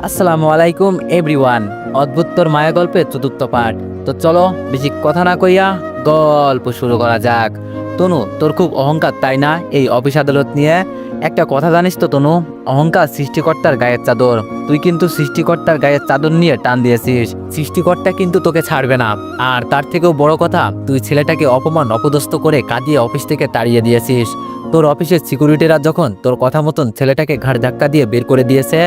আসসালামু আলাইকুম এভরিওয়ান। অদ্ভুত তোর মায়া গল্পের চতুর্থ পার্ট। তো চলো বেশি কথা না কইয়া গল্প শুরু করা যাক। তনু, তোর খুব অহংকার তাই না এই অফিস আদালত নিয়ে? একটা কথা জানিস তো তনু, অহংকার সৃষ্টিকর্তার গায়ের চাদর। তুই কিন্তু সৃষ্টিকর্তার গায়ের চাদর নিয়ে টান দিয়েছিস। সৃষ্টিকর্তা কিন্তু তোকে ছাড়বে না। আর তার থেকেও বড় কথা, তুই ছেলেটাকে অপমান অপদস্থ করে কাঁদিয়ে অফিস থেকে তাড়িয়ে দিয়েছিস। তোর অফিসের সিকিউরিটিরা যখন তোর কথা মতন ছেলেটাকে ঘাড় ধাক্কা দিয়ে বের করে দিয়েছে,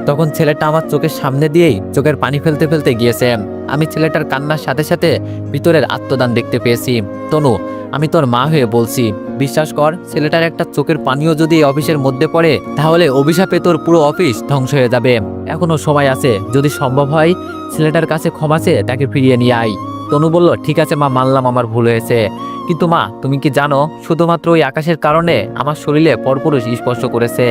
তখন ছেলেটা আমার চোখের সামনে দিয়েই চোখের পানি ফেলতে ফেলতে গিয়েছে। আমি ছেলেটার কান্নার সাথে সাথে ভিতরের আত্মদান দেখতে পেয়েছি। তনু, আমি তোর মা হয়ে বলছি, বিশ্বাস কর, ছেলেটার একটা চোখের পানিও যদি এই অফিসের মধ্যে পড়ে, তাহলে অভিশাপে তোর পুরো অফিস ধ্বংস হয়ে যাবে। এখনো সময় আছে, যদি সম্ভব হয় ছেলেটার কাছে ক্ষমা চেয়ে তাকে ফিরিয়ে নিয়ে আয়। তনু বলল, ঠিক আছে মা, মানলাম আমার ভুল হয়েছে। কিন্তু মা, তুমি কি জানো, শুধুমাত্র ওই আকাশের কারণে আমার শরীরে পরপুরুষ স্পর্শ করেছে।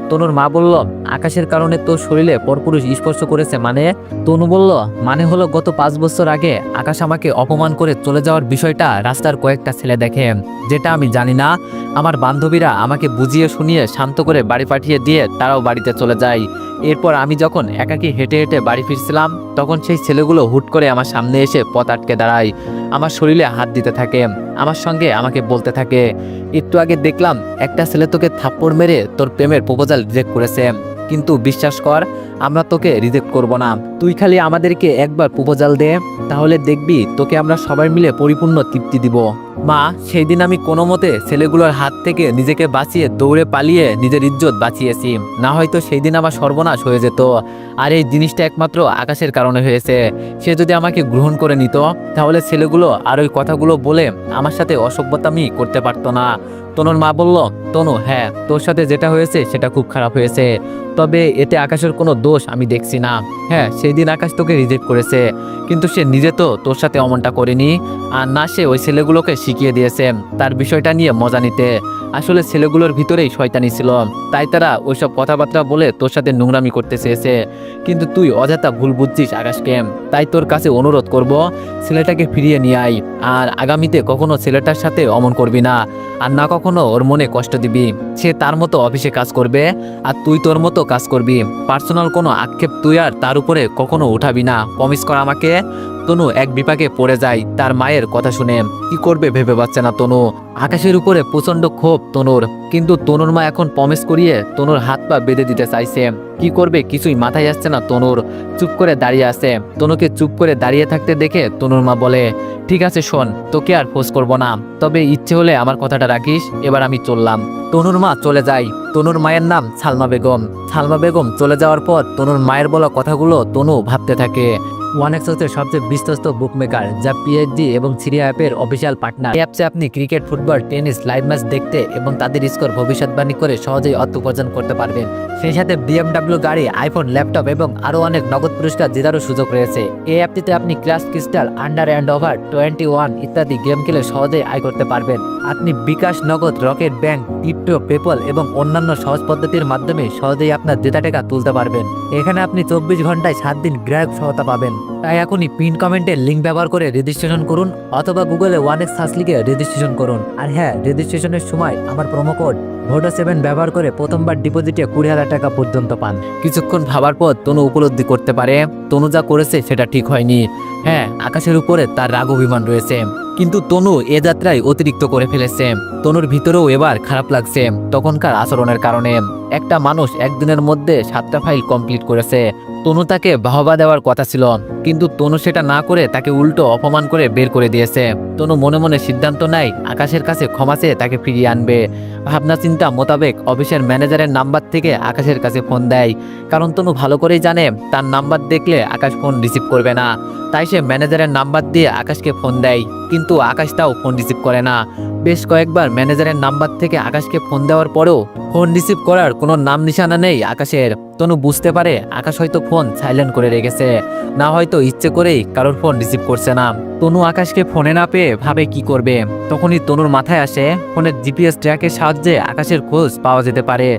তনুর মা বলল, আকাশের কারণে তোর শরীরে পরপুরুষ স্পর্শ করেছে মানে? তনু বলল, মানে হলো গত 5 বছর আগে আকাশ আমাকে অপমান করে চলে যাওয়ার বিষয়টা রাস্তার কয়েকটা ছেলে দেখে, যেটা আমি জানি না। আমার বান্ধবীরা আমাকে বুঝিয়ে শুনিয়ে শান্ত করে বাড়ি পাঠিয়ে দিয়ে তারাও বাড়িতে চলে যায়। এরপর আমি যখন একাকী হেঁটে হেঁটে বাড়ি ফিরছিলাম, তখন সেই ছেলেগুলো হুট করে আমার সামনে এসে পথ আটকে দাঁড়ায়, আমার শরীরে হাত দিতে থাকে, আমার সঙ্গে আমাকে বলতে থাকে, একটু আগে দেখলাম একটা ছেলে তোকে থাপ্পড় মেরে তোর প্রেমের প্রপোজাল রিজেক্ট করেছে, কিন্তু বিশ্বাস কর, আমরা তোকে রিজেক্ট করব না। তুই খালি আমাদেরকে একবার প্রপোজাল দে, তাহলে দেখবি তোকে আমরা সবাই মিলে পরিপূর্ণ তৃপ্তি দিব। মা, সেই দিন আমি কোনো মতে ছেলেগুলোর হাত থেকে নিজেকে বাঁচিয়ে দৌড়ে পালিয়ে নিজের ইজ্জত বাঁচিয়েছি, না হয়তো সেই দিন আমার সর্বনাশ হয়ে যেত। আর এই জিনিসটা একমাত্র আকাশের কারণে হয়েছে। সে যদি আমাকে গ্রহণ করে নিত, তাহলে ছেলেগুলো আর ওই কথাগুলো বলে আমার সাথে অসভ্যতামি করতে পারতো না। তনুর মা বলল, তনু, হ্যাঁ, তোর সাথে যেটা হয়েছে সেটা খুব খারাপ হয়েছে, তবে এতে আকাশের কোনো দোষ আমি দেখছি না। হ্যাঁ, সেই দিন আকাশ তোকে রিজেক্ট করেছে, কিন্তু সে নিজে তো তোর সাথে অমনটা করেনি, আর না সে ওই ছেলেগুলোকে শিখিয়ে দিয়েছে তার বিষয়টা নিয়ে মজা নিতে। আসলে ছেলেগুলোর ভিতরেই শয়তানি ছিল, তাই তারা ওইসব কথাবার্তা বলে তোর সাথে নোংরামি করতে চেয়েছে। কিন্তু তুই অযথা ভুল বুঝছিস আকাশকে। তাই তোর কাছে অনুরোধ করব, ছেলেটাকে ফিরিয়ে নিয়ে আয়, আর আগামীতে কখনো ছেলেটার সাথে অমন করবি না, আর না কখনো ওর মনে কষ্ট দিবি। সে তার মতো অফিসে কাজ করবে, আর তুই তোর মতো কাজ করবি। পার্সোনাল কোনো আক্ষেপ তুই আর তার উপরে কখনো উঠাবি না, প্রমিস কর আমাকে। তনু এক বিপাকে পড়ে যায় তার মায়ের কথা শুনে। কি করবে ভেবে পাচ্ছে না তনু। আকাশের উপরে প্রচন্ড ক্ষোভ তনুর, কিন্তু তনুর মা এখন প্রমিস করিয়ে তনুর হাত পা বেঁধে দিতে চাইছে। কি করবে কিছুই মাথায় আসছে না তনুর। চুপ করে দাঁড়িয়ে আছে। তনুকে চুপ করে দাঁড়িয়ে থাকতে দেখে তনুর মা বলে, ঠিক আছে শোন, তোকে আর ফোর্স করবো না, তবে ইচ্ছে হলে আমার কথাটা রাখিস, এবার আমি চললাম। তনুর মা চলে যায়। তনুর মায়ের নাম সালমা বেগম। সালমা বেগম চলে যাওয়ার পর তনুর মায়ের বলা কথাগুলো তনু ভাবতে থাকে। ওয়ানেক্স হচ্ছে সবচেয়ে বিশ্বস্ত বুকমেকার, যা পিএইচডি এবং সিরিয়া অ্যাপের অফিসিয়াল পার্টনার। এই অ্যাপসে আপনি cricket, football, tennis live match দেখতে এবং তাদের স্কোর ভবিষ্যৎবাণী করে সহজেই অর্থ উপার্জন করতে পারবেন। সেই সাথে BMW গাড়ি, আইফোন, ল্যাপটপ এবং আরও অনেক নগদ পুরস্কার জেতারও সুযোগ রয়েছে। এই অ্যাপটিতে আপনি class crystal, under and over 21 ইত্যাদি গেম খেলে সহজেই আয় করতে পারবেন। আপনি বিকাশ, নগদ, রকেট ব্যাংক, ক্রিপ্টো, পেপল এবং অন্যান্য সহজ পদ্ধতির মাধ্যমে সহজেই আপনার জেতা টাকা তুলতে পারবেন। এখানে আপনি 24 ঘন্টায় 7 দিন গ্রাহক সহায়তা পাবেন। তাই এখনই পিন কমেন্টের লিঙ্ক ব্যবহার করে রেজিস্ট্রেশন করুন, অথবা গুগলে ওয়ানেক্স সার্চ লিখে রেজিস্ট্রেশন করুন। আর হ্যাঁ, রেজিস্ট্রেশনের সময় আমার প্রোমো কোড VODA7 ব্যবহার করে প্রথমবার ডিপোজিটে 20,000 টাকা পর্যন্ত পান। কিছুক্ষণ ভাবার পর তনু উপলব্ধি করতে পারে তনু যা করেছে সেটা ঠিক হয়নি। হ্যাঁ, আকাশের উপরে তার রাগ অভিমান রয়েছে, কিন্তু তনু এ যাত্রায় অতিরিক্ত করে ফেলেছে। তনুর ভিতরেও এবার খারাপ লাগছে তখনকার আচরণের কারণে। একটা মানুষ একদিনের মধ্যে 7টা ফাইল কমপ্লিট করেছে। তনু তাকে বাহবা দেওয়ার কথা ছিল, কিন্তু তনু সেটা না করে তাকে উল্টো অপমান করে বের করে দিয়েছে। তনু মনে মনে সিদ্ধান্ত নেয় আকাশের কাছে ক্ষমা চেয়ে তাকে ফিরিয়ে আনবে। ভাবনা চিন্তা মোতাবেক অফিসের ম্যানেজারের নাম্বার থেকে আকাশের কাছে ফোন দেয়, কারণ তনু ভালো করেই জানে তার নাম্বার দেখলে আকাশ ফোন রিসিভ করবে না। তাই সে ম্যানেজারের নাম্বার দিয়ে আকাশকে ফোন দেয়, কিন্তু আকাশ তাও ফোন রিসিভ করে না। বেশ কয়েকবার ম্যানেজারের নাম্বার থেকে আকাশকে ফোন দেওয়ার পরেও ফোন রিসিভ করার কোনো নাম নিশানা নেই আকাশের। তনু বুঝতে পারে আকাশ হয়তো ফোন সাইলেন্ট করে রেখেছে, না হয়তো ইচ্ছে করেই কারোর ফোন রিসিভ করছে না। তনু আকাশকে ফোনে না পেয়ে ভাবে কি করবে। তখনই তনুর মাথায় আসে ফোনের GPS ট্র্যাকের সাহায্যে আকাশের খোঁজ পাওয়া যেতে পারে।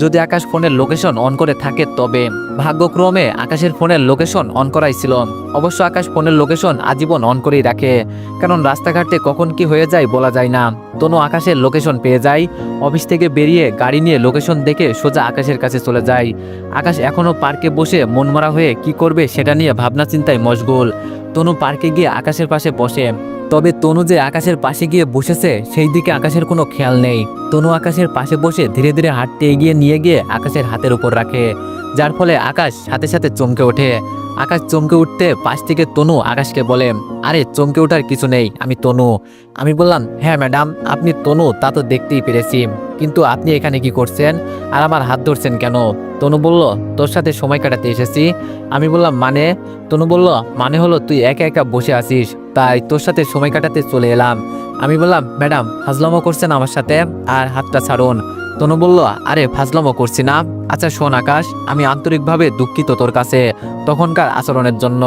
যদি আকাশ ফোনের লোকেশন অন করে থাকে তবে। ভাগ্যক্রমে আকাশের ফোনের লোকেশন অন করাই ছিল। অবশ্য আকাশ ফোনের লোকেশন আজীবন অন করেই রাখে, কারণ রাস্তাঘাটে কখন কি হয়ে যায় বলা যায় না। তনু আকাশের লোকেশন পেয়ে যায়। অফিস থেকে বেরিয়ে গাড়ি নিয়ে লোকেশন দেখে সোজা আকাশের কাছে চলে যায়। আকাশ এখনো পার্কে বসে মনমরা হয়ে কি করবে সেটা নিয়ে ভাবনা চিন্তায় মশগুল। তনু পার্কে গিয়ে আকাশের পাশে বসে। তবে তনু যে আকাশের পাশে গিয়ে বসেছে সেই দিকে আকাশের কোনো খেয়াল নেই। তনু আকাশের পাশে বসে ধীরে ধীরে হাঁটতে এগিয়ে নিয়ে গিয়ে আকাশের হাতের উপর রাখে, যার ফলে আকাশ সাথে সাথে চমকে ওঠে। আকাশ চমকে উঠতে পাশ থেকে তনু আকাশকে বলে, আরে চমকে ওঠার কিছু নেই, আমি তনু। আমি বললাম, হ্যাঁ ম্যাডাম আপনি তনু, তা তো দেখতেই পেরেছি, কিন্তু আপনি এখানে কি করছেন আর আমার হাত ধরছেন কেন? তনু বলল, তোর সাথে সময় কাটাতে এসেছি। আমি বললাম মানে? তনু বলল, মানে হলো তুই একা একা বসে আছিস, তাই তোর সাথে সময় কাটাতে চলে এলাম। আমি বললাম, ম্যাডাম ফাজলামো করছেন আমার সাথে, আর হাতটা ছাড়ুন। তনু বলল, আরে ফাজলামো করছি না। আচ্ছা শোন আকাশ, আমি আন্তরিকভাবে দুঃখিত তোর কাছে তখনকার আচরণের জন্য।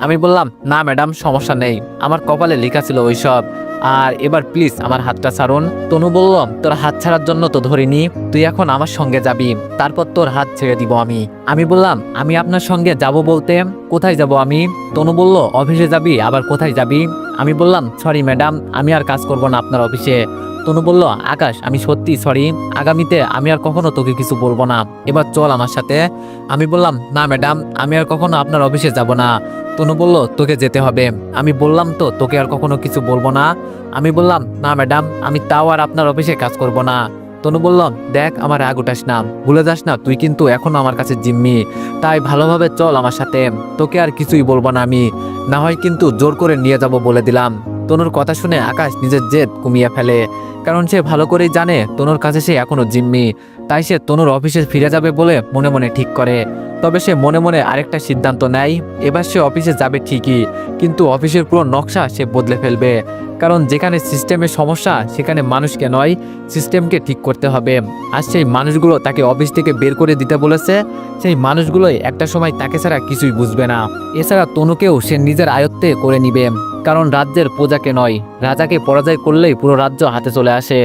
আমি বললাম, না ম্যাডাম সমস্যা নেই, আমার কপালে লেখা ছিল ওইসব, আর এবার প্লিজ আমার হাতটা ছাড়ুন। তনু বলল, তোর হাত ছাড়ার জন্য তো ধরিনি, তুই এখন আমার সঙ্গে যাবি, তারপর তোর হাত ছেড়ে দিব আমি। আমি বললাম, আমি আপনার সঙ্গে যাব বলতে কোথায় যাব আমি? তনু বলল, অফিসে যাবি, আবার কোথায় যাবি? আমি বললাম, সরি ম্যাডাম, আমি আর কাজ করব না আপনার অফিসে। তনু বলল, আকাশ আমি সত্যি সরি, আগামীতে আমি আর কখনো তোকে কিছু বলবো না, এবার চল আমার সাথে। আমি বললাম, না ম্যাডাম আমি আর কখনো আপনার অফিসে যাব না। তনু বলল, তোকে যেতে হবে। আমি বললাম তো তোকে আর কখনো কিছু বলবো না। আমি বললাম, না ম্যাডাম আমি তাও আর আপনার অফিসে কাজ করব না। তনু বলল, দেখ আমার রাগ উঠাস না, ভুলে যাস না তুই কিন্তু এখনো আমার কাছে জিম্মি, তাই ভালোভাবে চল আমার সাথে, তোকে আর কিছুই বলবো না আমি, না হয় কিন্তু জোর করে নিয়ে যাব বলে দিলাম। তনুর কথা শুনে আকাশ নিজের জেদ কমিয়ে ফেলে, কারণ সে ভালো করেই জানে তনুর কাছে সে এখনো জিম্মি, তাই সে তনুর অফিসে ফিরে যাবে বলে মনে মনে ঠিক করে। তবে সে মনে মনে আরেকটা সিদ্ধান্ত নেয়, এবার সে অফিসে যাবে ঠিকই, কিন্তু অফিসের পুরো নকশা সে বদলে ফেলবে, কারণ যেখানে সিস্টেমের সমস্যা সেখানে মানুষকে নয় সিস্টেমকে ঠিক করতে হবে। আর সেই মানুষগুলো তাকে অফিস থেকে বের করে দিতে বলেছে, সেই মানুষগুলোই একটা সময় তাকে ছাড়া কিছুই বুঝবে না। এছাড়া তনুকেও সে নিজের আয়ত্তে করে নিবে, কারণ রাজ্যের প্রজাকে নয় রাজাকে পরাজয় করলেই পুরো রাজ্য হাতে চলে আসে।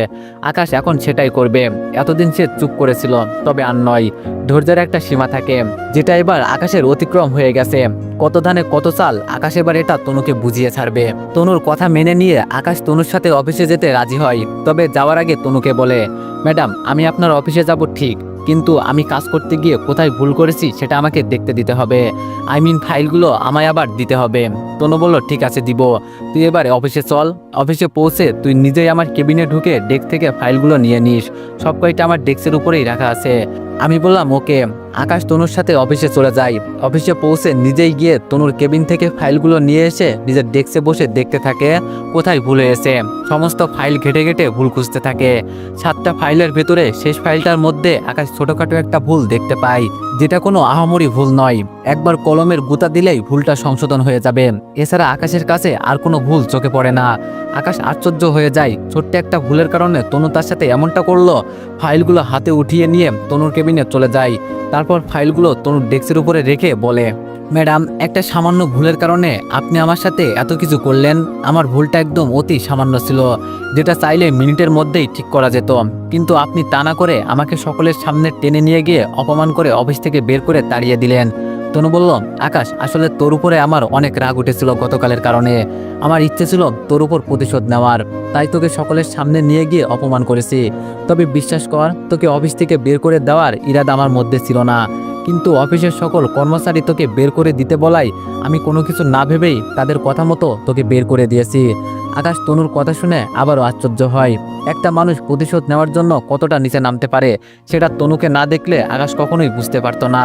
আকাশ এখন সেটাই করবে। এতদিন সে চুপ করেছিল, তবে আর নয়, ধৈর্যের একটা সীমা থাকে, যেটা এবার আকাশের অতিক্রম হয়ে গেছে। কত ধানে কত চাল, আকাশ এবার এটা তনুকে বুঝিয়ে ছাড়বে। তনুর কথা মেনে নিয়ে আকাশ তনুর সাথে অফিসে যেতে রাজি হয়, তবে যাওয়ার আগে তনুকে বলে, ম্যাডাম আমি আপনার অফিসে যাব ঠিক, কিন্তু আমি কাজ করতে গিয়ে কোথায় ভুল করেছি সেটা আমাকে দেখতে দিতে হবে, ফাইলগুলো আমায় আবার দিতে হবে। তনু বলল, ঠিক আছে দিব, তুই এবারে অফিসে চল। অফিসে পৌঁছে তুই নিজেই আমার কেবিনে ঢুকে ডেস্ক থেকে ফাইলগুলো নিয়ে নিস, সব কয়টা আমার ডেস্কের উপরেই রাখা আছে। আমি বললাম ওকে। আকাশ তনুর সাথে অফিসে চলে যায়। অফিসে পৌঁছে নিজেই গিয়ে তনুর কেবিন থেকে ফাইলগুলো নিয়ে এসে নিজের ডেস্কে বসে দেখতে থাকে কোথায় ভুল হয়েছে। সমস্ত ফাইল ঘেটে ঘেটে ভুল খুঁজতে থাকে। 7টা ফাইলের ভেতরে শেষ ফাইলটার মধ্যে আকাশ ছোটখাটো একটা ভুল দেখতে পায়, যেটা কোনো আহামরি ভুল নয়, একবার কলমের গুতা দিলেই ভুলটা সংশোধন হয়ে যাবে। এছাড়া আকাশের কাছে আর কোনো ভুল চোখে পড়ে না। আকাশ আশ্চর্য হয়ে যায়, ছোট্ট একটা ভুলের কারণে তনু তার সাথে এমনটা করলো। ফাইলগুলো হাতে উঠিয়ে নিয়ে তনুর কেবিনে চলে যায়, তারপর ফাইলগুলো তনুর ডেস্কের উপরে রেখে বলে, ম্যাডাম একটা সামান্য ভুলের কারণে আপনি আমার সাথে এত কিছু করলেন। আমার ভুলটা একদম অতি সামান্য ছিল, যেটা চাইলে মিনিটের মধ্যেই ঠিক করা যেত, কিন্তু আপনি তা না করে আমাকে সকলের সামনে টেনে নিয়ে গিয়ে অপমান করে অফিস থেকে বের করে তাড়িয়ে দিলেন। তনু বলল, আকাশ আসলে তোর উপরে আমার অনেক রাগ উঠেছিল গতকালের কারণে, আমার ইচ্ছে ছিল তোর উপর প্রতিশোধ নেওয়ার, তাই তোকে সকলের সামনে নিয়ে গিয়ে অপমান করেছি। তবে বিশ্বাস কর, তোকে অফিস থেকে বের করে দেওয়ার ইরাদা আমার মধ্যে ছিল না, কিন্তু অফিসের সকল কর্মচারী তোকে বের করে দিতে বলাই আমি কোনো কিছু না ভেবেই তাদের কথা মতো তোকে বের করে দিয়েছি। আকাশ তনুর কথা শুনে আবারও আশ্চর্য হয়। একটা মানুষ প্রতিশোধ নেওয়ার জন্য কতটা নিচে নামতে পারে সেটা তনুকে না দেখলে আকাশ কখনোই বুঝতে পারতো না।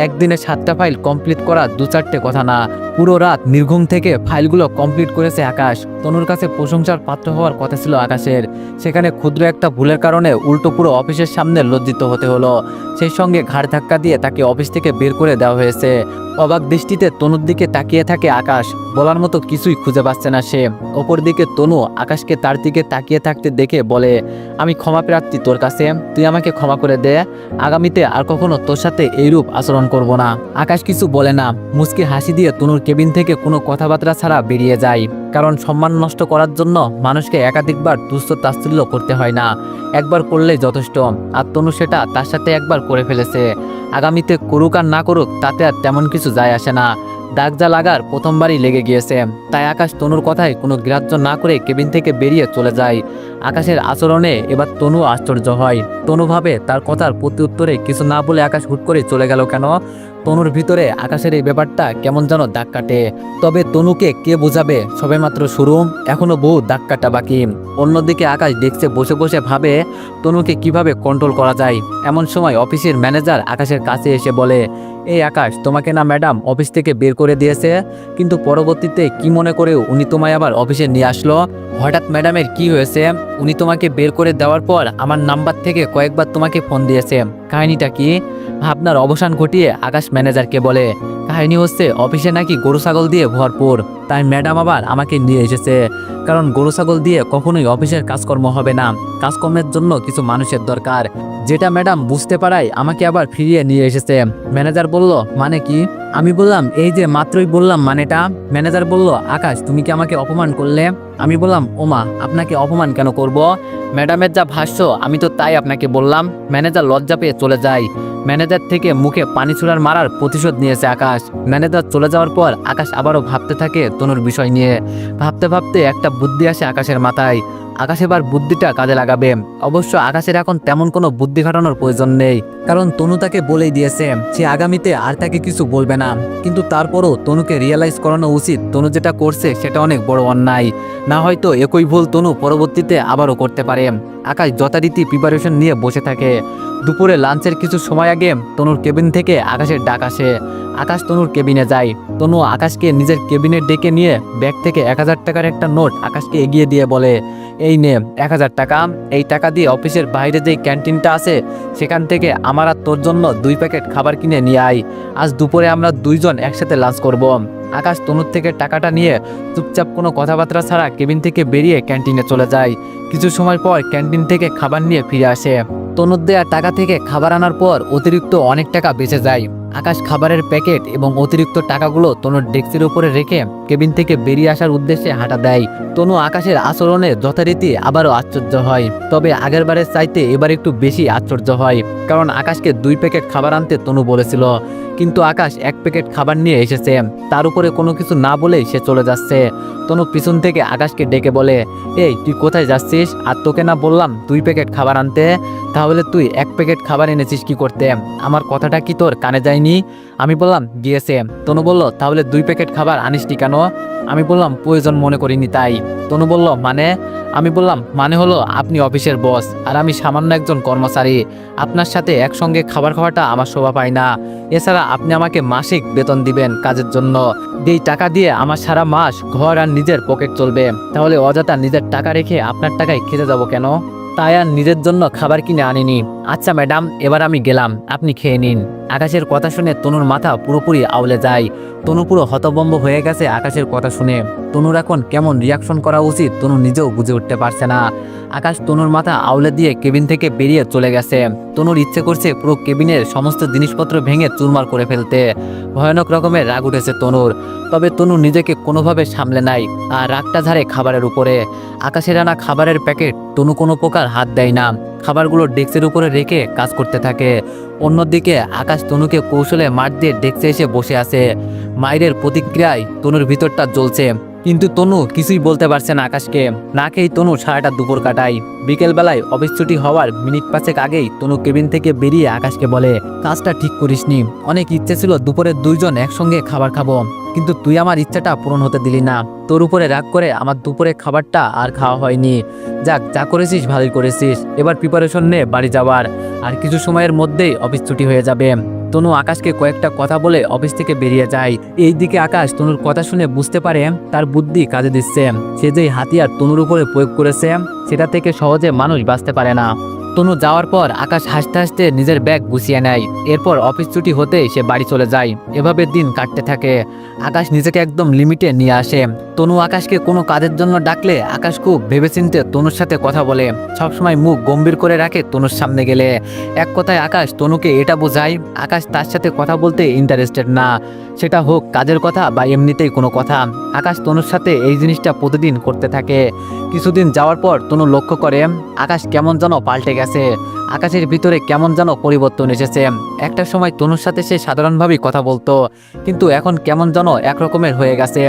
একদিনে 7টা ফাইল কমপ্লিট করা 2-4টে কথা না, পুরো রাত নির্ঘুম থেকে ফাইলগুলো কমপ্লিট করেছে আকাশ। তনুর কাছে প্রশংসার পাত্র হওয়ার কথা ছিল আকাশের, সেখানে ক্ষুদ্র একটা ভুলের কারণে উল্টো পুরো অফিসের সামনে লজ্জিত হতে হলো। সেই সঙ্গে ঘাড় ধাক্কা দিয়ে তাকে অফিস থেকে বের করে দেওয়া হয়েছে। অবাক দৃষ্টিতে তনুর দিকে তাকিয়ে থাকে আকাশ, বলার মতো কিছুই খুঁজে পাচ্ছে না সে। অপর দিকে তনু আকাশকে তার দিকে তাকিয়ে থাকতে দেখে বলে, আমি ক্ষমা প্রার্থী তোর কাছে, তুই আমাকে ক্ষমা করে দে, আগামীতে আর কখনো তোর সাথে এইরূপ আচরণ করব না। আকাশ কিছু বলে না, মুচকি হাসি দিয়ে তনুর কেবিন থেকে কোনো কথাবার্তা ছাড়া বেরিয়ে যায়, কারণ সম্মান নষ্ট করার জন্য মানুষকে একাধিকবার তুচ্ছ তাচ্ছিল্য করতে হয় না, একবার করলেই যথেষ্ট। আর তনু সেটা তার সাথে একবার করে ফেলেছে, আগামীতে করুক আর না করুক তাতে আর তেমন কিছু যায় আসে না। দাগ যা লাগার প্রথমবারই লেগে গিয়েছে, তাই আকাশ তনুর কথায় কোনো গ্রাহ্য না করে কেবিন থেকে বেরিয়ে চলে যায়। আকাশের আচরণে এবার তনু আশ্চর্য হয়। তনু ভাবে তার কথার প্রতি উত্তরে কিছু না বলে আকাশ হুট করে চলে গেল কেন। তনুর ভিতরে আকাশের এই ব্যাপারটা কেমন যেন দাগ কাটে। তবে তনুকে কে বোঝাবে, সবেমাত্র শুরু, এখনো বহু দাগ কাটা বাকি। অন্যদিকে আকাশ ডেস্কে বসে বসে ভাবে তনুকে কিভাবে কন্ট্রোল করা যায়। এমন সময় অফিসের ম্যানেজার আকাশের কাছে এসে বলে, এই আকাশ, তোমাকে না ম্যাডাম অফিস থেকে বের করে দিয়েছে, কিন্তু পরবর্তীতে কি মনে করে উনি তোমায় আবার অফিসে নিয়ে আসলো? হঠাৎ ম্যাডামের কি হয়েছে? উনি তোমাকে বের করে দেওয়ার পর আমার নাম্বার থেকে কয়েকবার তোমাকে ফোন দিয়েছে, কাহিনীটা কি? ভাবনার অবসান ঘটিয়ে আকাশ ম্যানেজারকে বলে, কাহিনী হচ্ছে অফিসে নাকি গরু ছাগল দিয়ে ভরপুর, তাই ম্যাডাম আবার আমাকে নিয়ে এসেছে। কারণ গরু ছাগল দিয়ে কখনোই অফিসের কাজকর্ম হবে না, কাজকর্মের জন্য কিছু মানুষের দরকার, যেটা ম্যাডাম বুঝতে পারায় আমাকে আবার ফিরিয়ে নিয়ে এসেছে। ম্যানেজার বলল, মানে কি? আমি বললাম, এই যে মাত্রই বললাম মানেটা। ম্যানেজার বলল, আকাশ তুমি কি আমাকে অপমান করলে? আমি বললাম, ওমা, আপনাকে অপমান কেন করব? ম্যাডামের যা ভাষ্য আমি তো তাই আপনাকে বললাম। ম্যানেজার লজ্জা পেয়ে চলে যায়। ম্যানেজার থেকে মুখে পানি ছুড়ার মারার প্রতিশোধ নিয়েছে আকাশ। ম্যানেজার চলে যাওয়ার পর আকাশ আবারও ভাবতে থাকে তনুর বিষয় নিয়ে। ভাবতে ভাবতে একটা বুদ্ধি আসে আকাশের মাথায়। আকাশ এবার বুদ্ধিটা কাজে লাগাবে। অবশ্য আকাশের এখন তেমন কোনো বুদ্ধি খাটানোর প্রয়োজন নেই, কারণ তনু তাকে বলেই দিয়েছে সে আগামীতে আর তাকে কিছু বলবে না। কিন্তু তারপরও তনুকে রিয়েলাইজ করানো উচিত তনু যেটা করছে সেটা অনেক বড় অন্যায়। না হয়তো একই ভুল তনু পরবর্তীতে আবারও করতে পারে। আকাশ যথারীতি প্রিপারেশন নিয়ে বসে থাকে। দুপুরে লাঞ্চের কিছু সময় আগে তনুর কেবিন থেকে আকাশের ডাক আসে। আকাশ তনুর কেবিনে যায়। তনু আকাশকে নিজের কেবিনে ডেকে নিয়ে ব্যাগ থেকে 1000 টাকার একটা নোট আকাশকে এগিয়ে দিয়ে বলে, এই নে 1000 টাকা, এই টাকা দিয়ে অফিসের বাইরে যেই ক্যান্টিনটা আছে সেখান থেকে আমার আর তোর জন্য 2 প্যাকেট খাবার কিনে নিয়ে আয়। আজ দুপুরে আমরা দুইজন একসাথে লাঞ্চ করব। আকাশ তনুর থেকে টাকাটা নিয়ে চুপচাপ কোনো কথাবার্তা ছাড়া কেবিন থেকে বেরিয়ে ক্যান্টিনে চলে যায়। কিছু সময় পর ক্যান্টিন থেকে খাবার নিয়ে ফিরে আসে। তনুর দেয়া টাকা থেকে খাবার আনার পর অতিরিক্ত অনেক টাকা বেঁচে যায়। আকাশ খাবারের প্যাকেট এবং অতিরিক্ত টাকাগুলো তনুর ডেস্কের উপরে রেখে কেবিন থেকে বেরিয়ে আসার উদ্দেশ্যে হাঁটা দেয়। তনু আকাশের আচরণে যথারীতি আবারও আশ্চর্য হয়, তবে আগেরবারের চাইতে এবার একটু বেশি আশ্চর্য হয়, কারণ আকাশকে 2 প্যাকেট খাবার আনতে তনু বলেছিল, কিন্তু আকাশ 1 প্যাকেট খাবার নিয়ে এসেছে। তার উপরে কোনো কিছু না বলেই সে চলে যাচ্ছে। তনু পিছন থেকে আকাশকে ডেকে বলে, এই তুই কোথায় যাচ্ছিস? আর তোকে না বললাম 2 প্যাকেট খাবার আনতে? তাহলে তুই 1 প্যাকেট খাবার এনেছিস কি করতে? আমার কথাটা কি তোর কানে যায়নি? আমি বললাম, গিয়েছে। তনু বলল, তাহলে 2 প্যাকেট খাবার আনিসনি কেন? আমি বললাম, প্রয়োজন মনে করিনি তাই। তনু বলল, মানে? আমি বললাম, মানে হলো আপনি অফিসের বস আর আমি সামান্য একজন কর্মচারী। আপনার সাথে একসঙ্গে খাবার খাওয়াটা আমার শোভা পায় না। এছাড়া আপনি আমাকে মাসিক বেতন দিবেন কাজের জন্য, যেই টাকা দিয়ে আমার সারা মাস ঘর আর নিজের পকেট চলবে। তাহলে অযথা নিজের টাকা রেখে আপনার টাকায় খেতে যাব কেন? তাই আর নিজের জন্য খাবার কিনে আনিনি। আচ্ছা ম্যাডাম, এবার আমি গেলাম, আপনি খেয়ে নিন। আকাশের কথা শুনে তনুর মাথা পুরোপুরি আউলে যায়। তনু পুরো হতভম্ব হয়ে গেছে আকাশের কথা শুনে। তনুর এখন কেমন রিয়াকশন করা উচিত তনু নিজেও বুঝে উঠতে পারছে না। আকাশ তনুর মাথা আউলে দিয়ে কেবিন থেকে বেরিয়ে চলে গেছে। তনুর ইচ্ছে করছে পুরো কেবিনের সমস্ত জিনিসপত্র ভেঙে চুরমার করে ফেলতে। ভয়ানক রকমের রাগ উঠেছে তনুর, তবে তনু নিজেকে কোনোভাবে সামলে নাই আর রাগটা ঝাড়ে খাবারের উপরে। আকাশের আনা খাবারের প্যাকেট তনু কোনো প্রকার হাত দেয় না, খাবারগুলো ডেস্কের উপরে রেখে কাজ করতে থাকে। অন্যদিকে আকাশ তনুকে কৌশলে মার দিয়ে ডেস্কে এসে বসে আছে। মায়ের প্রতিক্রিয়ায় তনুর ভিতরটা জ্বলছে, কিন্তু তনু কিছুই বলতে পারছে না আকাশকে। না খেয়েই তনু সারাটা দুপুর কাটায়। বিকেলবেলায় অফিস ছুটি হওয়ার মিনিট 5 আগেই তনু কেবিন থেকে বেরিয়ে আকাশকে বলে, কাজটা ঠিক করিসনি। অনেক ইচ্ছে ছিল দুপুরে দুইজন একসঙ্গে খাবার খাবো, কিন্তু তুই আমার ইচ্ছাটা পূরণ হতে দিলি না। তোর উপরে রাগ করে আমার দুপুরে খাবারটা আর খাওয়া হয়নি। যাক, যা করেছিস ভালোই করেছিস। এবার প্রিপারেশন নে বাড়ি যাওয়ার, আর কিছু সময়ের মধ্যেই অফিস ছুটি হয়ে যাবে। তনু আকাশকে কয়েকটা কথা বলে অফিস থেকে বেরিয়ে যায়। এইদিকে আকাশ তনুর কথা শুনে বুঝতে পারে তার বুদ্ধি কাজে দিচ্ছে। সে যেই হাতিয়ার তনুর উপরে প্রয়োগ করেছে সেটা থেকে সহজে মানুষ বাঁচতে পারে না। তনু যাওয়ার পর আকাশ হাসতে হাসতে নিজের ব্যাগ গুছিয়ে নেয়। এরপর অফিস ছুটি হতেই সে বাড়ি চলে যায়। এভাবে দিন কাটতে থাকে। আকাশ নিজেকে একদম লিমিটে নিয়ে আসে। তনু আকাশকে কোনো কাজের জন্য ডাকলে আকাশ খুব ভেবেচিন্তে তনুর সাথে কথা বলে, সবসময় মুখ গম্ভীর করে রাখে তনুর সামনে গেলে। এক কথায় আকাশ তনুকে এটা বোঝায় আকাশ তার সাথে কথা বলতে ইন্টারেস্টেড না, সেটা হোক কাজের কথা বা এমনিতেই কোনো কথা। আকাশ তনুর সাথে এই জিনিসটা প্রতিদিন করতে থাকে। কিছুদিন যাওয়ার পর তনু লক্ষ্য করে আকাশ কেমন যেন পাল্টে গেছে, আকাশের ভিতরে কেমন যেন পরিবর্তন এসেছে। একটা সময় তনুর সাথে সে সাধারণভাবেই কথা বলতো, কিন্তু এখন কেমন যেন একরকমের হয়ে গেছে।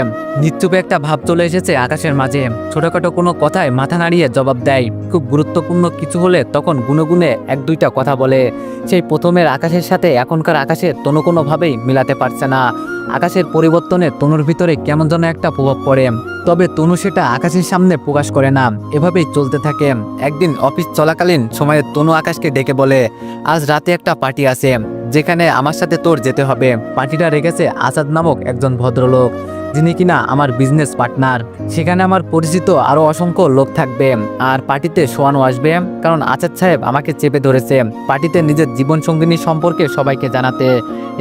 নিশ্চুপে একটা ভাব চলে এসেছে আকাশের মাঝে। ছোটখাটো কোনো কথায় মাথা নাড়িয়ে জবাব দেয়, খুব গুরুত্বপূর্ণ কিছু হলে তখন গুনে গুনে এক দুইটা কথা বলে। সেই প্রথমের আকাশের সাথে এখনকার আকাশের তনু কোনোভাবেই মিলাতে পারছে না। আকাশের পরিবর্তনে তনুর ভিতরে কেমন যেন একটা প্রভাব পড়ে, তবে তনু সেটা আকাশের সামনে প্রকাশ করে না। এভাবেই চলতে থাকে। একদিন অফিস চলাকালীন সময়ে তনু আকাশকে ডেকে বলে, আজ রাতে একটা পার্টি আছে যেখানে আমার সাথে তোর যেতে হবে। পার্টিটা রেখেছে আসাদ নামক একজন ভদ্রলোক, যিনি কিনা আমার বিজনেস পার্টনার। সেখানে আমার পরিচিত আরও অসংখ্য লোক থাকবে, আর পার্টিতে সোয়ানও আসবে, কারণ আসাদ সাহেব আমাকে চেপে ধরেছে পার্টিতে নিজের জীবনসঙ্গিনী সম্পর্কে সবাইকে জানাতে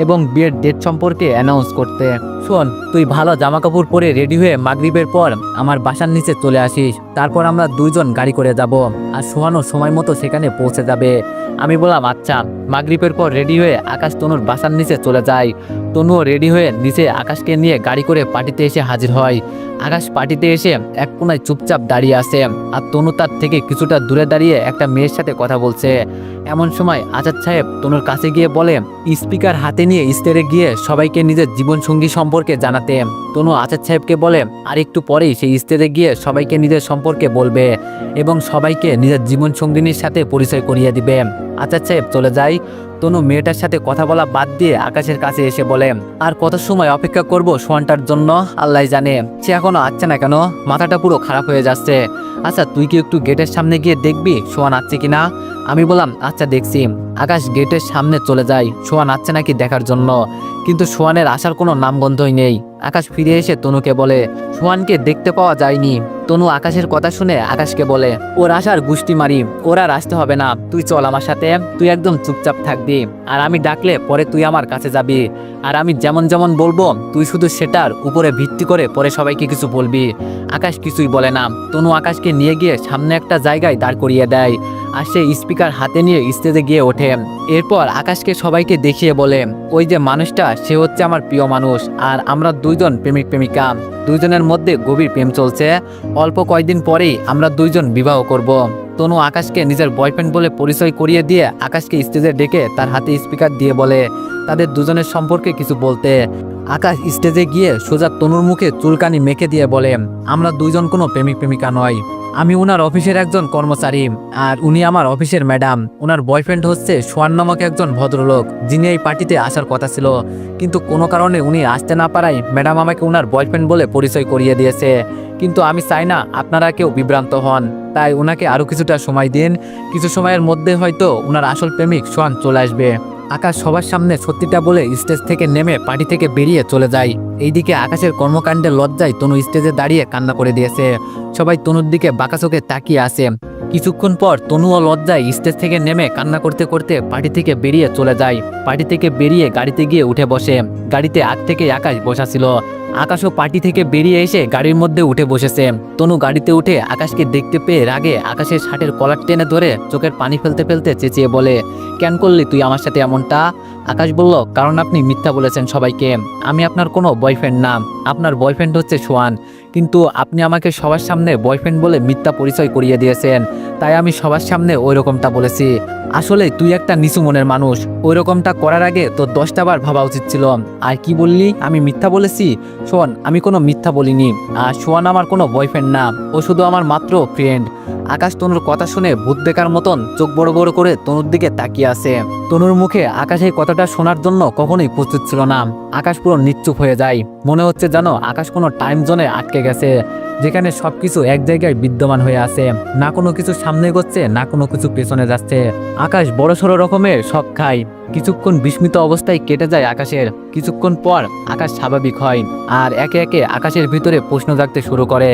এবং বিয়ের ডেট সম্পর্কে অ্যানাউন্স করতে। শোন, তুই ভালো জামা কাপড় পরে রেডি হয়ে মাগরিবের পর আমার বাসার নিচে চলে আসিস। তারপর আমরা দুইজন গাড়ি করে যাব, আর সোহানও সময় মতো সেখানে পৌঁছে যাবে। আমি বললাম আচ্ছা। মাগরিবের পর রেডি হয়ে আকাশ তনুর বাসার নিচে চলে যায়। তনুও রেডি হয়ে নিচে আকাশকে নিয়ে গাড়ি করে পার্টিতে এসে হাজির হয়। আকাশ পার্টিতে এসে এক কোনায় চুপচাপ দাঁড়িয়ে আছে, আর তনু তার থেকে কিছুটা দূরে দাঁড়িয়ে একটা মেয়ের সাথে কথা বলছে। এমন সময় আজাদ সাহেব তনুর কাছে গিয়ে বলে, স্পিকার হাতে নিয়ে স্টেজে গিয়ে সবাইকে নিজের জীবনসঙ্গী সম্পর্কে জানাতে। তনু আজাদ সাহেবকে বলে, আর একটু পরেই সেই স্টেজে গিয়ে সবাইকে নিজের সম্পর্কে বলবে এবং সবাইকে নিজের জীবনসঙ্গিনীর সাথে পরিচয় করিয়ে দিবে। আজাদ সাহেব চলে যায়। তনু মেয়েটার সাথে কথা বলা বাদ দিয়ে আকাশের কাছে এসে বলে, আর কত সময় অপেক্ষা করব সোয়ানটার জন্য আল্লাহ জানে। সে এখনো আসছে না কেন? মাথাটা পুরো খারাপ হয়ে যাচ্ছে। আচ্ছা, তুই কি একটু গেটের সামনে গিয়ে দেখবি সোয়ান আসছে কিনা? আমি বললাম আচ্ছা দেখছি। আকাশ গেটের সামনে চলে যায় সোয়ান আসছে নাকি দেখার জন্য, কিন্তু সোয়ানের আসার কোনো নামগন্ধই নেই। আকাশ ফিরে এসে তনুকে বলে, সোয়ানকে দেখতে পাওয়া যায়নি। তনু আকাশের কথা শুনে আকাশকে বলে, ওর আসার গুষ্টি মারি, ওর আর আসতে হবে না, তুই চল আমার সাথে। তুই একদম চুপচাপ থাকবি, আর আমি ডাকলে পরে তুই আমার কাছে যাবি, আর আমি যেমন যেমন বলবো তুই শুধু সেটার উপরে ভিত্তি করে পরে সবাইকে কিছু বলবি। আকাশ কিছুই বলে না। তনু আকাশকে নিয়ে গিয়ে সামনে একটা জায়গায় দাঁড় করিয়ে দেয়, আর সে স্পিকার হাতে নিয়ে স্টেজে গিয়ে ওঠে। এরপর আকাশকে সবাইকে দেখিয়ে বলে, ওই যে মানুষটা সে হচ্ছে আমার প্রিয় মানুষ, আর আমরা দুইজন প্রেমিক প্রেমিকা। দুইজনের মধ্যে গভীর প্রেম চলছে। অল্প কয়েকদিন পরেই আমরা দুইজন বিবাহ করব। তনু আকাশকে নিজের বয়ফ্রেন্ড বলে পরিচয় করিয়ে দিয়ে আকাশকে স্টেজে ডেকে তার হাতে স্পিকার দিয়ে বলে তাদের দুজনের সম্পর্কে কিছু বলতে। আকাশ স্টেজে গিয়ে সোজা তনুর মুখে চুলকানি মেখে দিয়ে বলে, আমরা দুইজন কোনো প্রেমিক প্রেমিকা নয়। আমি ওনার অফিসের একজন কর্মচারী, আর উনি আমার অফিসের ম্যাডাম। ওনার বয়ফ্রেন্ড হচ্ছে সোয়ান নামক একজন ভদ্রলোক, যিনি এই পার্টিতে আসার কথা ছিল, কিন্তু কোনো কারণে উনি আসতে না পারায় ম্যাডাম আমাকে ওনার বয়ফ্রেন্ড বলে পরিচয় করিয়ে দিয়েছে। কিন্তু আমি চাই না আপনারা কেউ বিভ্রান্ত হন, তাই ওনাকে আরও কিছুটা সময় দিন। কিছু সময়ের মধ্যে হয়তো ওনার আসল প্রেমিক সোয়ান চলে আসবে। আকাশ সবার সামনে সত্যিটা বলে স্টেজ থেকে নেমে পার্টি থেকে বেরিয়ে চলে যায়। এইদিকে আকাশের কর্মকাণ্ডের লজ্জায় তনু স্টেজে দাঁড়িয়ে কান্না করে দিয়েছে। সবাই তনুর দিকে বাঁকা চোখে তাকিয়ে আছে। কিছুক্ষণ পর তনু ও লজ্জায় স্টেজ থেকে নেমে কান্না করতে করতে পার্টি থেকে বেরিয়ে চলে যায়। পার্টি থেকে বেরিয়ে গাড়িতে গিয়ে উঠে বসে। গাড়িতে আগ থেকে আকাশ বসা ছিল। আকাশও পার্টি থেকে বেরিয়ে এসে গাড়ির মধ্যে উঠে বসেছে। তনু গাড়িতে উঠে আকাশকে দেখতে পেয়ে রাগে আকাশের শার্টের কলার টেনে ধরে চোখের পানি ফেলতে ফেলতে চেঁচিয়ে বলে, কেন করলি তুই আমার সাথে এমনটা? আকাশ বলল, কারণ আপনি মিথ্যা বলেছেন সবাইকে। আমি আপনার কোনো বয়ফ্রেন্ড না, আপনার বয়ফ্রেন্ড হচ্ছে সোয়ান। কিন্তু আপনি আমাকে সবার সামনে বয়ফ্রেন্ড বলে মিথ্যা পরিচয় করিয়ে দিয়েছেন, তাই আমি সবার সামনে ওই রকমটা বলেছি। আসলে তুই একটা নিচু মনের মানুষ। ওই রকমটা করার আগে তোর 10টা বার ভাবা উচিত ছিল। আর কি বললি আমি মিথ্যা বলেছি? শোন, আমি কোনো মিথ্যা বলিনি। আর সোয়ান আমার কোনো বয়ফ্রেন্ড না, ও শুধু আমার মাত্র ফ্রেন্ড। আকাশ তনুর কথা শুনে ভূত দেখার মতন চোখ বড় বড় করে তনুর দিকে তাকিয়ে আছে। তনুর মুখে আকাশ এই কথাটা শোনার জন্য কখনোই প্রস্তুত ছিল না। আকাশ পুরো নিশ্চুপ হয়ে যায়। মনে হচ্ছে যেন আকাশ কোনো টাইম জোনে আটকে গেছে, যেখানে সবকিছু এক জায়গায় বিদ্যমান হয়ে আছে। না কোনো কিছু সামনে এগোচ্ছে, না কোনো কিছু পেছনে যাচ্ছে। আকাশ বড়সড় রকমের শক খায়। কিছুক্ষণ বিস্মিত অবস্থায় কেটে যায় আকাশের। কিছুক্ষণ পর আকাশ স্বাভাবিক হয়, আর একে একে আকাশের ভিতরে প্রশ্ন জাগতে শুরু করে।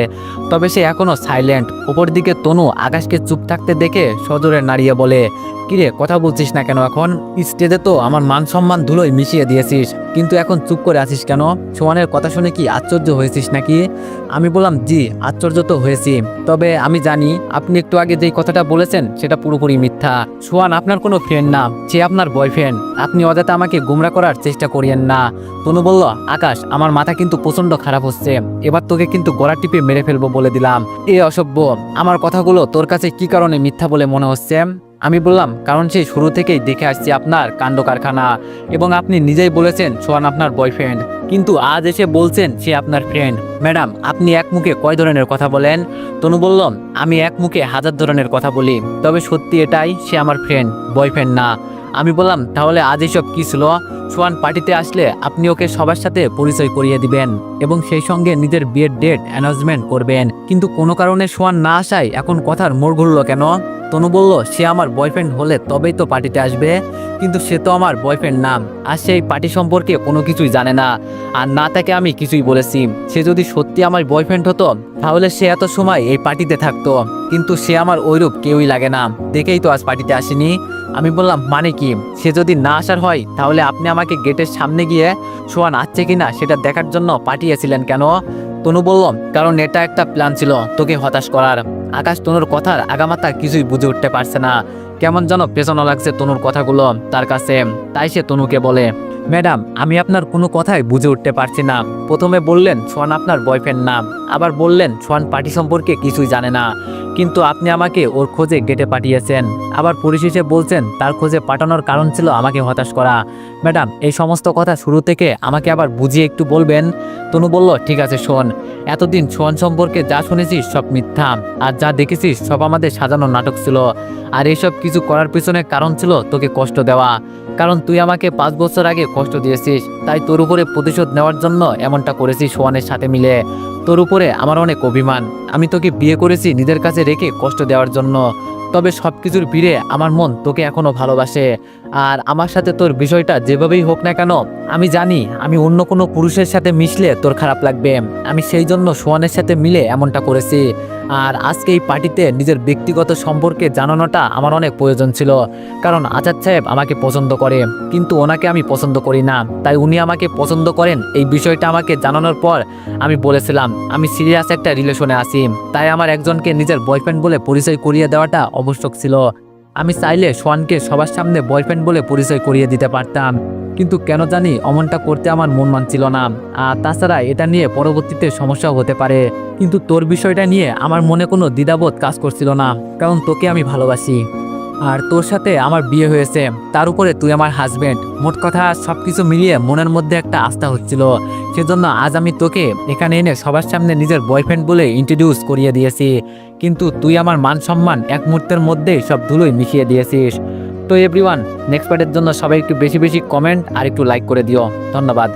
তবে সে এখনো সাইলেন্ট। ওপর দিকে তনু আকাশকে চুপ থাকতে দেখে সজোরে নাড়িয়ে বলে, কিরে কথা বলছিস না কেন এখন? স্টেজে তো আমার মান সম্মান ধুলোয় মিশিয়ে দিয়েছিস, কিন্তু এখন চুপ করে আছিস কেন? সোহানের কথা শুনে কি আশ্চর্য হয়েছিস নাকি? আমি বললাম জি, আশ্চর্য তো হয়েছি, তবে আমি জানি আপনি একটু আগে যেই কথাটা বলেছেন সেটা পুরোপুরি মিথ্যা। সোহান আপনার কোনো ফ্রেন্ড না, সে আপনার বয়ফ্রেন্ড। আপনি অযথা আমাকে গোমরা করার চেষ্টা করিয়েন না। তনু বলল, আকাশ আমার মাথা কিন্তু প্রচন্ড খারাপ হচ্ছে, এবার তোকে কিন্তু গলা টিপে মেরে ফেলবো বলে দিলাম। এ অসভ্য, আমার কথাগুলো তোর কাছে কি কারণে মিথ্যা বলে মনে হচ্ছে? আমি বললাম, কারণ সেই শুরু থেকেই দেখে আসছি আপনার কাণ্ড কারখানা, এবং আপনি নিজেই বলেছেন সোহান আপনার বয়ফ্রেন্ড, কিন্তু আজ এসে বলছেন সে আপনার ফ্রেন্ড। ম্যাডাম, আপনি এক মুখে কয় ধরনের কথা বলেন? তনু বলল, আমি এক মুখে হাজার ধরনের কথা বলি, তবে সত্যি এটাই, সে আমার ফ্রেন্ড, বয়ফ্রেন্ড না। আমি বললাম, তাহলে আজ এসব কি ছিল? সোহান পার্টিতে আসলে আপনি ওকে সবার সাথে পরিচয় করিয়ে দিবেন এবং সেই সঙ্গে নিজের বিয়ের ডেট অ্যানাউন্সমেন্ট করবেন, কিন্তু কোনো কারণে সোহান না আসায় এখন কথার মোড় ঘুরলো কেন? তনু বলল, সে আমার বয়ফ্রেন্ড হলে তবেই তো পার্টিতে আসবে, কিন্তু সে তো আমার বয়ফ্রেন্ড না, আর সেই পার্টি সম্পর্কে কোনো কিছুই জানে না, আর না তাকে আমি কিছুই বলেছি। সে যদি সত্যি আমার বয়ফ্রেন্ড হতো তাহলে সে এত সময় এই পার্টিতে থাকতো, কিন্তু সে আমার ওইরূপ কেউই লাগে না, দেখেই তো আজ পার্টিতে আসেনি। আমি বললাম, মানে কি? সে যদি না আসার হয় তাহলে আপনি আমাকে গেটের সামনে গিয়ে সোহান আসছে কিনা সেটা দেখার জন্য পাঠিয়েছিলেন কেন? তনু বলল, কারণ এটা একটা প্ল্যান ছিল তোকে হতাশ করার। আকাশ তনুর কথার আগামাতা কিছুই বুঝে উঠতে পারছে না, কেমন যেন পেছনো লাগছে তনুর কথাগুলো তার কাছে। তাই সে তনুকে বলে, ম্যাডাম, আমি আপনার কোনো কথাই বুঝে উঠতে পারছি না। প্রথমে বললেন সোহান আপনার বয়ফ্রেন্ড না, আবার বললেন সোহান পার্টি সম্পর্কে কিছুই জানে না, কিন্তু আপনি আমাকে ওর খোঁজে গেটে পাঠিয়েছেন, আবার পরিশেষে বলছেন তার খোঁজে পাঠানোর কারণ ছিল আমাকে হতাশ করা। ম্যাডাম, এই সমস্ত কথা শুরু থেকে আমাকে আবার বুঝিয়ে একটু বলবেন। তনু বলল, ঠিক আছে শোন, এতদিন সোহান সম্পর্কে যা শুনেছিস সব মিথ্যা, আর যা দেখেছিস সব আমাদের সাজানো নাটক ছিল, আর এইসব কিছু করার পিছনে কারণ ছিল তোকে কষ্ট দেওয়া, কারণ তুই আমাকে 5 বছর আগে কষ্ট দিয়েছিস, তাই তোর উপরে প্রতিশোধ নেওয়ার জন্য এমনটা করেছিস সোহানের সাথে মিলে। তোর উপরে আমার অনেক অভিমান, আমি তোকে বিয়ে করেছি নিজের কাছে রেখে কষ্ট দেওয়ার জন্য, তবে সব কিছুর ভিড়ে আমার মন তোকে এখনো ভালোবাসে, আর আমার সাথে তোর বিষয়টা যেভাবেই হোক না কেন, আমি জানি আমি অন্য কোনো পুরুষের সাথে মিশলে তোর খারাপ লাগবে, আমি সেই জন্য সোহানের সাথে মিলে এমনটা করেছি। আর আজকে এই পার্টিতে নিজের ব্যক্তিগত সম্পর্কে জানানোটা আমার অনেক প্রয়োজন ছিল, কারণ আজাদ সাহেব আমাকে পছন্দ করে, কিন্তু ওনাকে আমি পছন্দ করি না, তাই উনি আমাকে পছন্দ করেন এই বিষয়টা আমাকে জানানোর পর আমি বলেছিলাম আমি সিরিয়াস একটা রিলেশনে আছি, তাই আমার একজনকে নিজের বয়ফ্রেন্ড বলে পরিচয় করিয়ে দেওয়াটা আবশ্যক ছিল। আমি চাইলে সোহানকে সবার সামনে বয়ফ্রেন্ড বলে পরিচয় করিয়ে দিতে পারতাম, কিন্তু কেন জানি অমনটা করতে আমার মন মানছিল না, আর তাছাড়া এটা নিয়ে পরবর্তীতে সমস্যাও হতে পারে, কিন্তু তোর বিষয়টা নিয়ে আমার মনে কোনো দ্বিধাবোধ কাজ করছিল না, কারণ তোকে আমি ভালোবাসি, আর তোর সাথে আমার বিয়ে হয়েছে, তার উপরে তুই আমার হাজবেন্ড, মোট কথা সবকিছু মিলিয়ে মনের মধ্যে একটা আস্থা হচ্ছিল, সেজন্য আজ আমি তোকে এখানে এনে সবার সামনে নিজের বয়ফ্রেন্ড বলে ইন্ট্রোডিউস করিয়ে দিয়েছি, কিন্তু তুই আমার মান সম্মান এক মুহূর্তের মধ্যেই সব ধুলোই মিশিয়ে দিয়েছিস। তো এভরিওয়ান, নেক্সট পার্টের জন্য সবাই একটু বেশি বেশি কমেন্ট আর একটু লাইক করে দিও। ধন্যবাদ।